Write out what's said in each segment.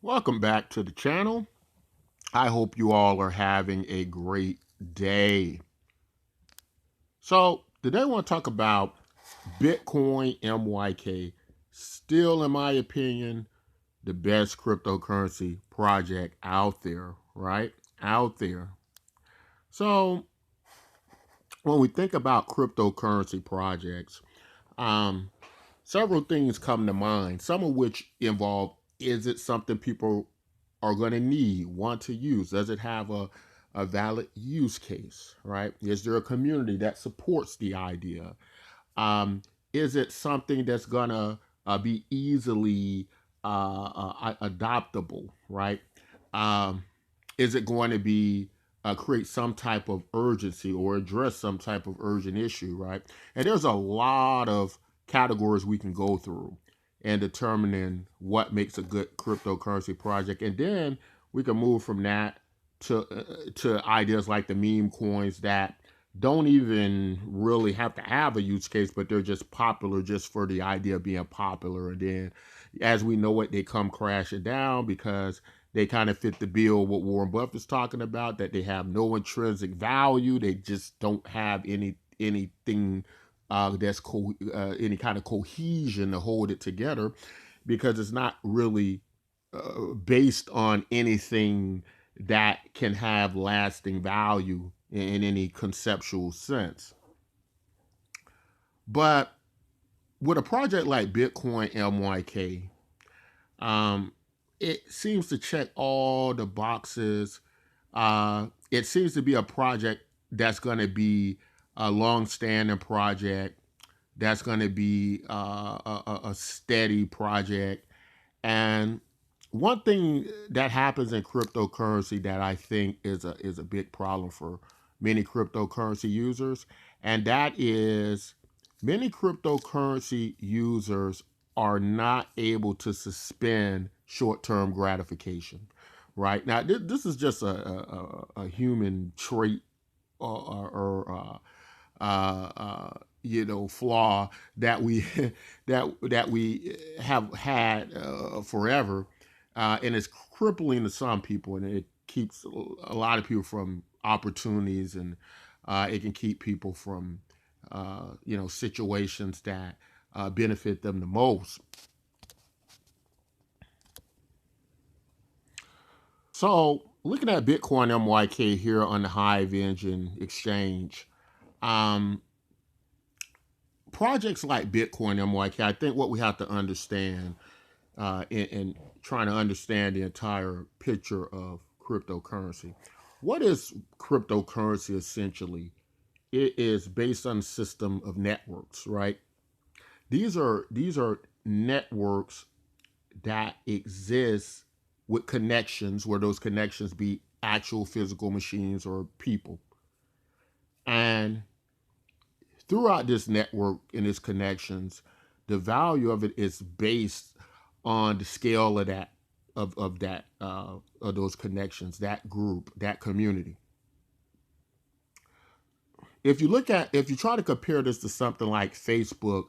Welcome back to the channel. I hope you all are having a great day. So, today I want to talk about Bitcoin MYK. Still, in my opinion, the best cryptocurrency project out there, right? Out there. So, when we think about cryptocurrency projects, um, several things come to mind, some of which involve, is it something people are going to need, want to use? Does it have a valid use case, right? Is there a community that supports the idea? Is it something that's going to be easily adoptable, right? Um, is it going to be create some type of urgency or address some type of urgent issue, right? And there's a lot of categories we can go through in determining what makes a good cryptocurrency project, and then we can move from that to ideas like the meme coins that don't even really have to have a use case, but they're just popular just for the idea of being popular. And then, as we know it, they come crashing down because they kind of fit the bill what Warren Buffett's talking about, that they have no intrinsic value. They just don't have anything any kind of cohesion to hold it together, because it's not really based on anything that can have lasting value in any conceptual sense. But with a project like Bitcoin MYK, um, it seems to check all the boxes. It seems to be a project that's going to be a long-standing project, that's going to be a steady project. And one thing that happens in cryptocurrency that I think is a big problem for many cryptocurrency users, and that is many cryptocurrency users are not able to suspend short-term gratification. Right now, this is just a human trait or flaw that we that we have had forever, and it's crippling to some people, and it keeps a lot of people from opportunities, and it can keep people from situations that benefit them the most. So, looking at Bitcoin MYK here on the Hive Engine exchange, um, projects like Bitcoin MYK, I think what we have to understand in trying to understand the entire picture of cryptocurrency. What is cryptocurrency essentially? It is based on a system of networks, right? These are networks that exist with connections, where those connections be actual physical machines or people. And throughout this network and its connections, the value of it is based on the scale of that of that of those connections, that group, that community. If you try to compare this to something like Facebook,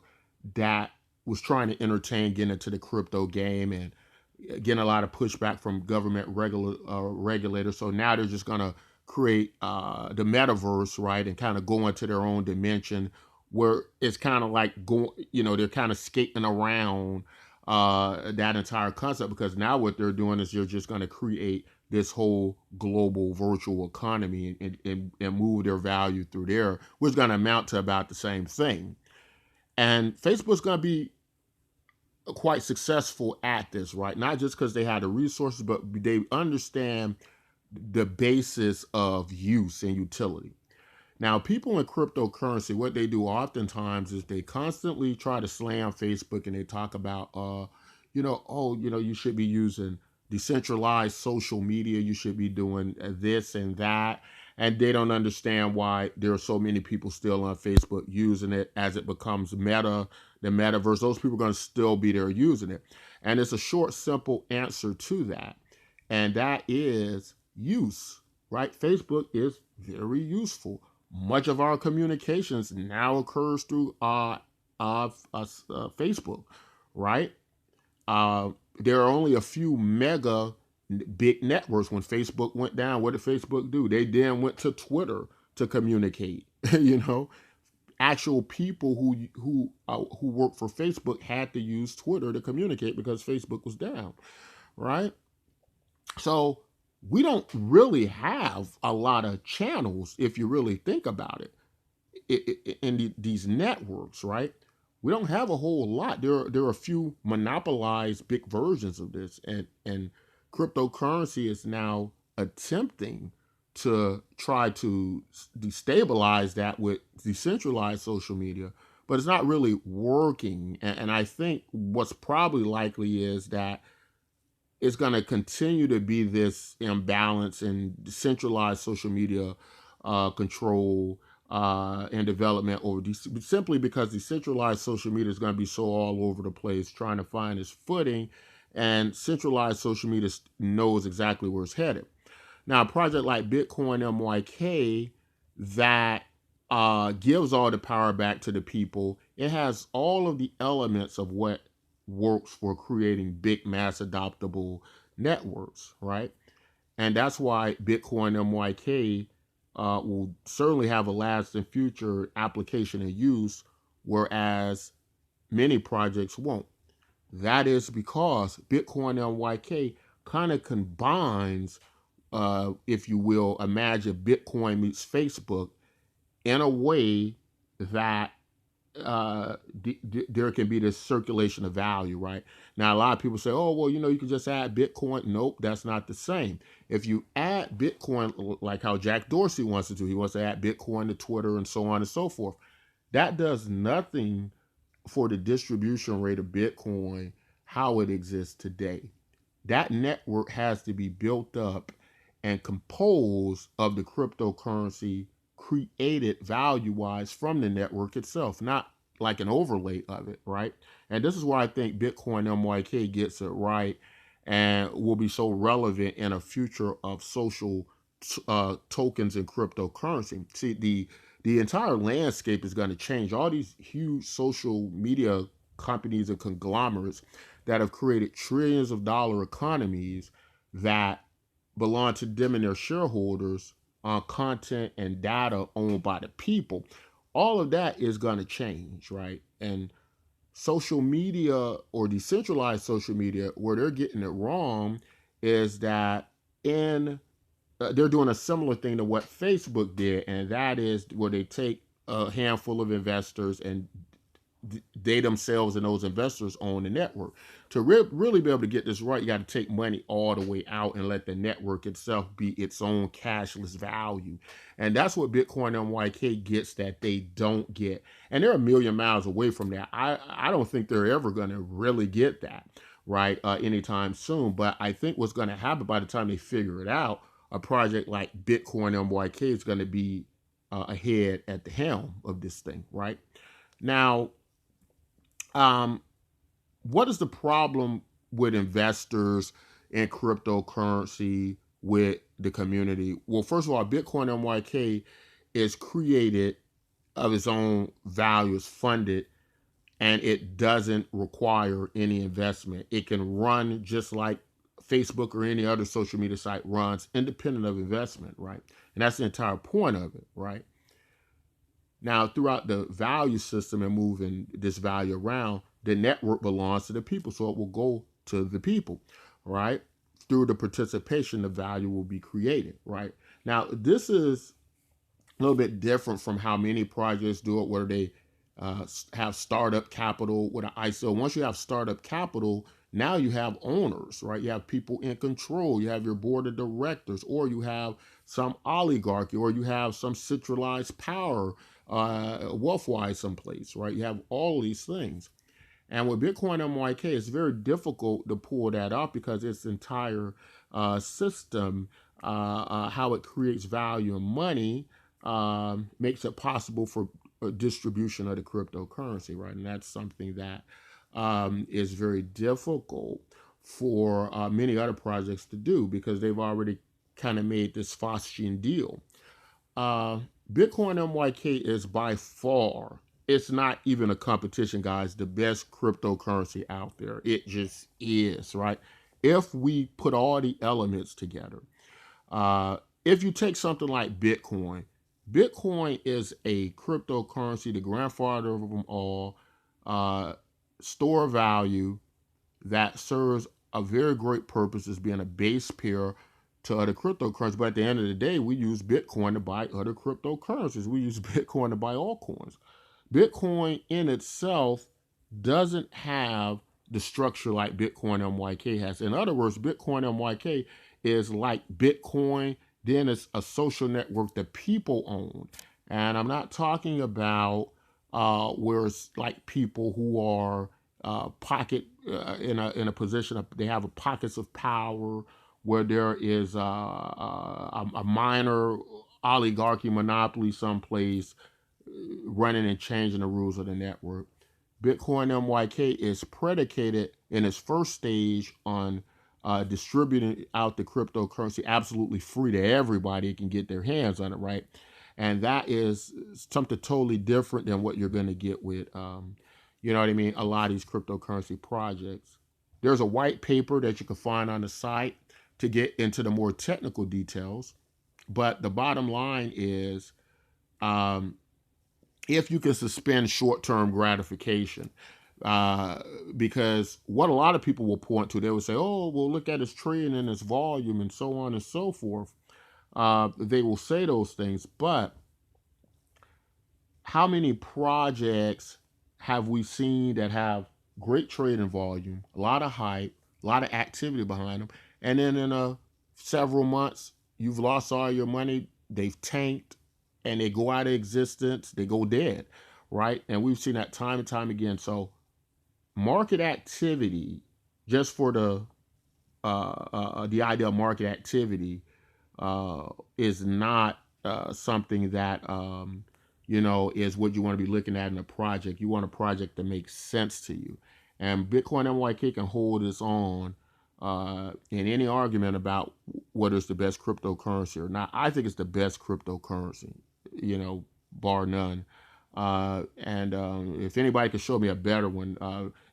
that was trying to entertain getting into the crypto game and getting a lot of pushback from government regulators, so now they're just going to create the metaverse, right, and kind of go into their own dimension, where it's kind of like going, they're kind of skating around that entire concept, because now what they're doing is they're just going to create this whole global virtual economy, and move their value through there, which is going to amount to about the same thing. And Facebook's going to be quite successful at this, right? Not just because they have the resources, but they understand the basis of use and utility. Now, people in cryptocurrency, what they do oftentimes is they constantly try to slam Facebook, and they talk about, you should be using decentralized social media, you should be doing this and that. And they don't understand why there are so many people still on Facebook using it. As it becomes meta, the metaverse, those people are going to still be there using it. And it's a short, simple answer to that. And that is use, right? Facebook is very useful. Much of our communications now occurs through Facebook, right? Uh, there are only a few mega big networks. When Facebook went down, what did Facebook do? They then went to Twitter to communicate. you know, actual people who work for Facebook had to use Twitter to communicate because Facebook was down, right? So we don't really have a lot of channels if you really think about it in these networks, right? We don't have a whole lot. There are a few monopolized big versions of this, and cryptocurrency is now attempting to try to destabilize that with decentralized social media, but it's not really working. And I think what's probably likely is that it's going to continue to be this imbalance in centralized social media control and development over simply because decentralized social media is going to be so all over the place trying to find its footing, and centralized social media knows exactly where it's headed. Now, a project like Bitcoin MYK that gives all the power back to the people, it has all of the elements of what works for creating big mass adoptable networks, right? And that's why Bitcoin MYK will certainly have a lasting future application and use, whereas many projects won't. That is because Bitcoin MYK kind of combines, if you will, imagine Bitcoin meets Facebook in a way that there can be this circulation of value, right? Now, a lot of people say, oh, well, you can just add Bitcoin. Nope, that's not the same. If you add Bitcoin, like how Jack Dorsey wants to do, he wants to add Bitcoin to Twitter and so on and so forth. That does nothing for the distribution rate of Bitcoin, how it exists today. That network has to be built up and composed of the cryptocurrency created value wise from the network itself, not like an overlay of it, right? And this is why I think Bitcoin MYK gets it right and will be so relevant in a future of social tokens and cryptocurrency. See, the entire landscape is going to change. All these huge social media companies and conglomerates that have created trillions of dollar economies that belong to them and their shareholders on content and data owned by the people. All of that is going to change, right? And social media or decentralized social media, where they're getting it wrong, is that in they're doing a similar thing to what Facebook did, and that is where they take a handful of investors and they themselves and those investors own the network. To really be able to get this right, you got to take money all the way out and let the network itself be its own cashless value. And that's what Bitcoin MYK gets that they don't get. And they're a million miles away from that. I don't think they're ever going to really get that, right, anytime soon. But I think what's going to happen by the time they figure it out, a project like Bitcoin MYK is going to be ahead at the helm of this thing, right? Now, um, what is the problem with investors in cryptocurrency with the community? Well, first of all, Bitcoin MYK is created of its own value, is funded, and it doesn't require any investment. It can run just like Facebook or any other social media site runs, independent of investment, right? And that's the entire point of it, right? Now, throughout the value system and moving this value around, the network belongs to the people, so it will go to the people, right? Through the participation, the value will be created, right? Now, this is a little bit different from how many projects do it, where they have startup capital with an ICO. Once you have startup capital, now you have owners, right? You have people in control. You have your board of directors, or you have some oligarchy, or you have some centralized power, wealth-wise someplace, right? You have all these things. And with Bitcoin MYK, it's very difficult to pull that off because its entire system, how it creates value and money, makes it possible for a distribution of the cryptocurrency, right? And that's something that is very difficult for many other projects to do because they've already kind of made this Faustian deal. Uh, Bitcoin MYK is by far it's not even a competition, guys. The best cryptocurrency out there. It just is, right? If we put all the elements together, uh, if you take something like Bitcoin, Bitcoin is a cryptocurrency, the grandfather of them all, uh, store value that serves a very great purpose as being a base pair to other cryptocurrencies. But at the end of the day, we use Bitcoin to buy other cryptocurrencies. We use Bitcoin to buy altcoins. Bitcoin in itself doesn't have the structure like Bitcoin MYK has. In other words, Bitcoin MYK is like Bitcoin, then it's a social network that people own. And I'm not talking about where it's like people who are pocket in a position of they have a pockets of power where there is a minor oligarchy monopoly someplace running and changing the rules of the network. Bitcoin MYK is predicated in its first stage on distributing out the cryptocurrency absolutely free to everybody who can get their hands on it, right? And that is something totally different than what you're going to get with, you know what I mean, a lot of these cryptocurrency projects. There's a white paper that you can find on the site to get into the more technical details. But the bottom line is, um, if you can suspend short-term gratification, uh, because what a lot of people will point to, they will say, "Oh, well, look at its trading and its volume and so on and so forth." They will say those things, but how many projects have we seen that have great trading volume, a lot of hype, a lot of activity behind them, and then in several months you've lost all your money, they've tanked, and they go out of existence, they go dead, right? And we've seen that time and time again. So market activity, just for the idea of market activity, is not something that is what you want to be looking at in a project. You want a project that makes sense to you, and Bitcoin MYK can hold its own in any argument about whether it's the best cryptocurrency or not. I think it's the best cryptocurrency, bar none. And if anybody could show me a better one,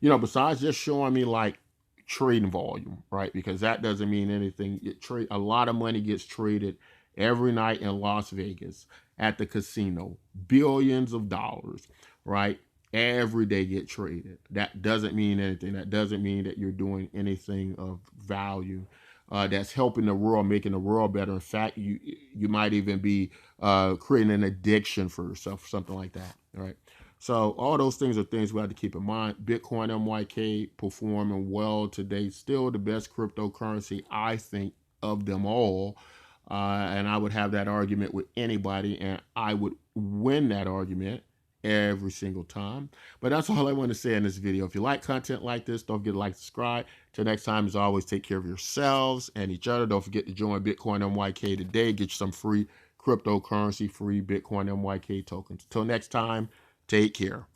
besides just showing me like trading volume, right? Because that doesn't mean anything. A lot of money gets traded every night in Las Vegas at the casino, billions of dollars, right? Every day get traded. That doesn't mean anything. That doesn't mean that you're doing anything of value. That's helping the world, making the world better. In fact, you might even be creating an addiction for yourself, something like that. All right. So all those things are things we have to keep in mind. Bitcoin MYK performing well today, still the best cryptocurrency, I think, of them all. And I would have that argument with anybody, and I would win that argument every single time. But that's all I want to say in this video. If you like content like this, don't forget to like, subscribe. Till next time, as always, take care of yourselves and each other. Don't forget to join Bitcoin MYK today. Get you some free cryptocurrency, free Bitcoin MYK tokens. Till next time, take care.